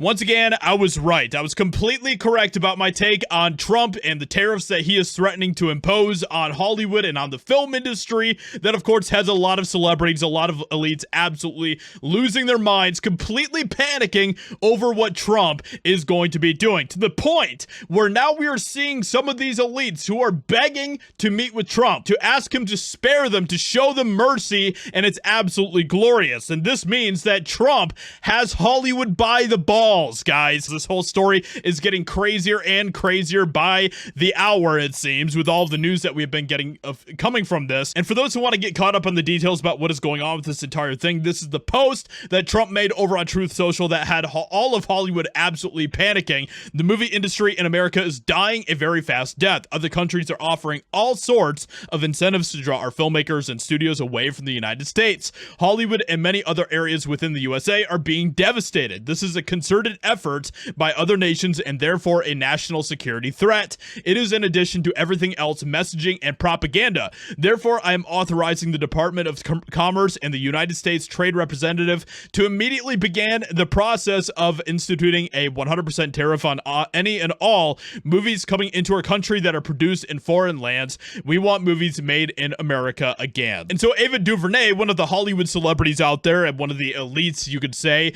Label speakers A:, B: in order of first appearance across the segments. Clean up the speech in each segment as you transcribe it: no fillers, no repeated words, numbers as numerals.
A: Once again, I was right. I was completely correct about my take on Trump and the tariffs that he is threatening to impose on Hollywood and on the film industry. That, of course, has a lot of celebrities, a lot of elites absolutely losing their minds, completely panicking over what Trump is going to be doing. To the point where now we are seeing some of these elites who are begging to meet with Trump, to ask him to spare them, to show them mercy, and it's absolutely glorious. And this means that Trump has Hollywood by the balls. Guys, this whole story is getting crazier and crazier by the hour, it seems, with all of the news that we've been getting coming from this. And for those who want to get caught up on the details about what is going on with this entire thing, this is the post that Trump made over on Truth Social that had all of Hollywood absolutely panicking. The movie industry in America is dying a very fast death. Other countries are offering all sorts of incentives to draw our filmmakers and studios away from the United States. Hollywood and many other areas within the USA are being devastated. This is a concerted effort by other nations and therefore a national security threat. It is in addition to everything else messaging and propaganda. Therefore, I am authorizing the Department of Commerce and the United States Trade Representative to immediately begin the process of instituting a 100% tariff on any and all movies coming into our country that are produced in foreign lands. We want movies made in America again. And so Ava DuVernay, one of the Hollywood celebrities out there and one of the elites, you could say,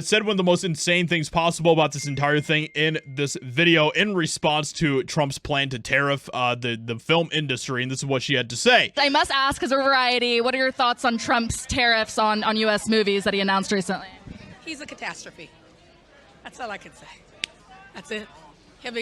A: said one of the most insane things possible about this entire thing in this video in response to Trump's plan to tariff the film industry, and this is what she had to say.
B: I must ask, as a variety, what are your thoughts on Trump's tariffs on U.S. movies that he announced recently?
C: He's a catastrophe. That's all I can say. That's it. It's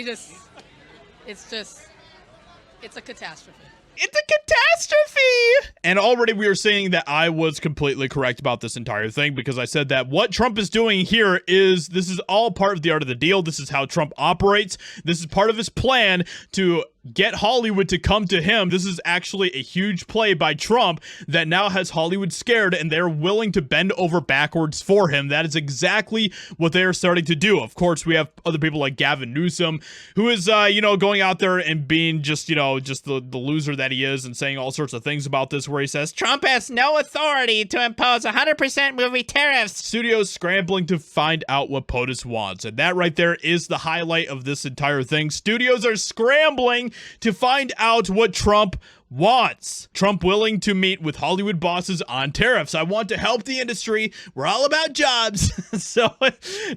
C: a catastrophe.
A: It's a catastrophe! And already we are saying that I was completely correct about this entire thing, because I said that what Trump is doing here is, this is all part of the art of the deal. This is how Trump operates. This is part of his plan to get Hollywood to come to him. This is actually a huge play by Trump that now has Hollywood scared, and they're willing to bend over backwards for him. That is exactly what they are starting to do. Of course, we have other people like Gavin Newsom, who is, going out there and being just the loser that he is, and saying all sorts of things about this, where he says, Trump has no authority to impose 100% movie tariffs. Studios scrambling to find out what POTUS wants. And that right there is the highlight of this entire thing. Studios are scrambling to find out what Trump wants. Trump willing to meet with Hollywood bosses on tariffs. I want to help the industry. We're all about jobs. So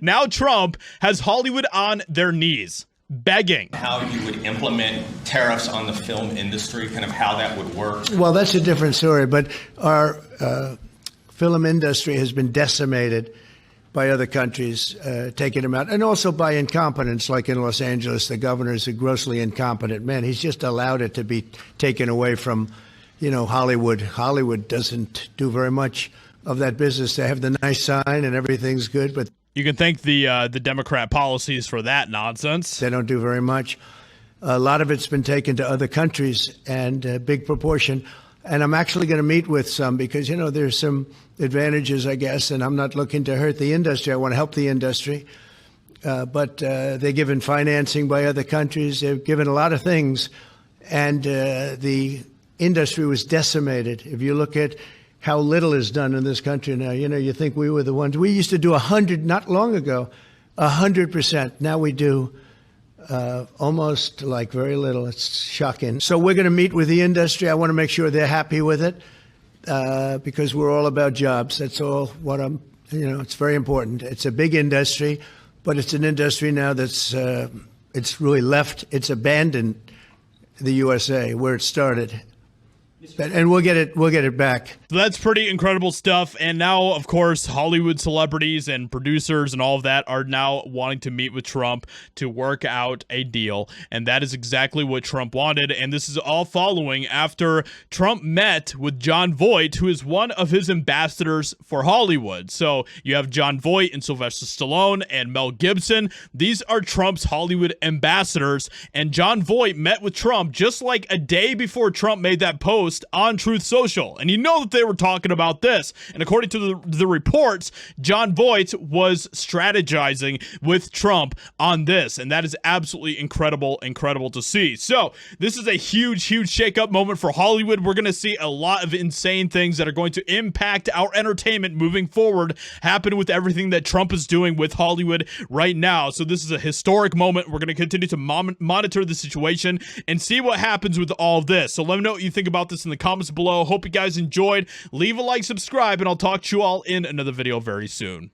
A: now Trump has Hollywood on their knees, begging.
D: How you would implement tariffs on the film industry, kind of how that would work.
E: Well, that's a different story, but our film industry has been decimated by other countries taking them out, and also by incompetence, like in Los Angeles. The governor is a grossly incompetent man. He's just allowed it to be taken away from, Hollywood. Hollywood doesn't do very much of that business. They have the nice sign and everything's good, but
A: you can thank the Democrat policies for that nonsense.
E: They don't do very much. A lot of it's been taken to other countries, and a big proportion. And I'm actually going to meet with some, because, there's some advantages, I guess, and I'm not looking to hurt the industry. I want to help the industry. But they're given financing by other countries. They're given a lot of things. And the industry was decimated. If you look at how little is done in this country now, you think we were the ones. We used to do 100, not long ago, 100%. Now we do almost like very little. It's shocking. So we're going to meet with the industry. I want to make sure they're happy with it, because we're all about jobs. That's all what it's very important. It's a big industry, but it's an industry now that's, it's really left, it's abandoned the USA where it started. And we'll get it back.
A: That's pretty incredible stuff. And now, of course, Hollywood celebrities and producers and all of that are now wanting to meet with Trump to work out a deal. And that is exactly what Trump wanted. And this is all following after Trump met with Jon Voight, who is one of his ambassadors for Hollywood. So you have Jon Voight and Sylvester Stallone and Mel Gibson. These are Trump's Hollywood ambassadors. And Jon Voight met with Trump just like a day before Trump made that post post on Truth Social. And you know that they were talking about this. And according to the reports, John Voight was strategizing with Trump on this. And that is absolutely incredible to see. So this is a huge shakeup moment for Hollywood. We're going to see a lot of insane things that are going to impact our entertainment moving forward happen with everything that Trump is doing with Hollywood right now. So this is a historic moment. We're going to continue to monitor the situation and see what happens with all of this. So let me know what you think about this in the comments below. Hope you guys enjoyed. Leave a like, subscribe, and I'll talk to you all in another video very soon.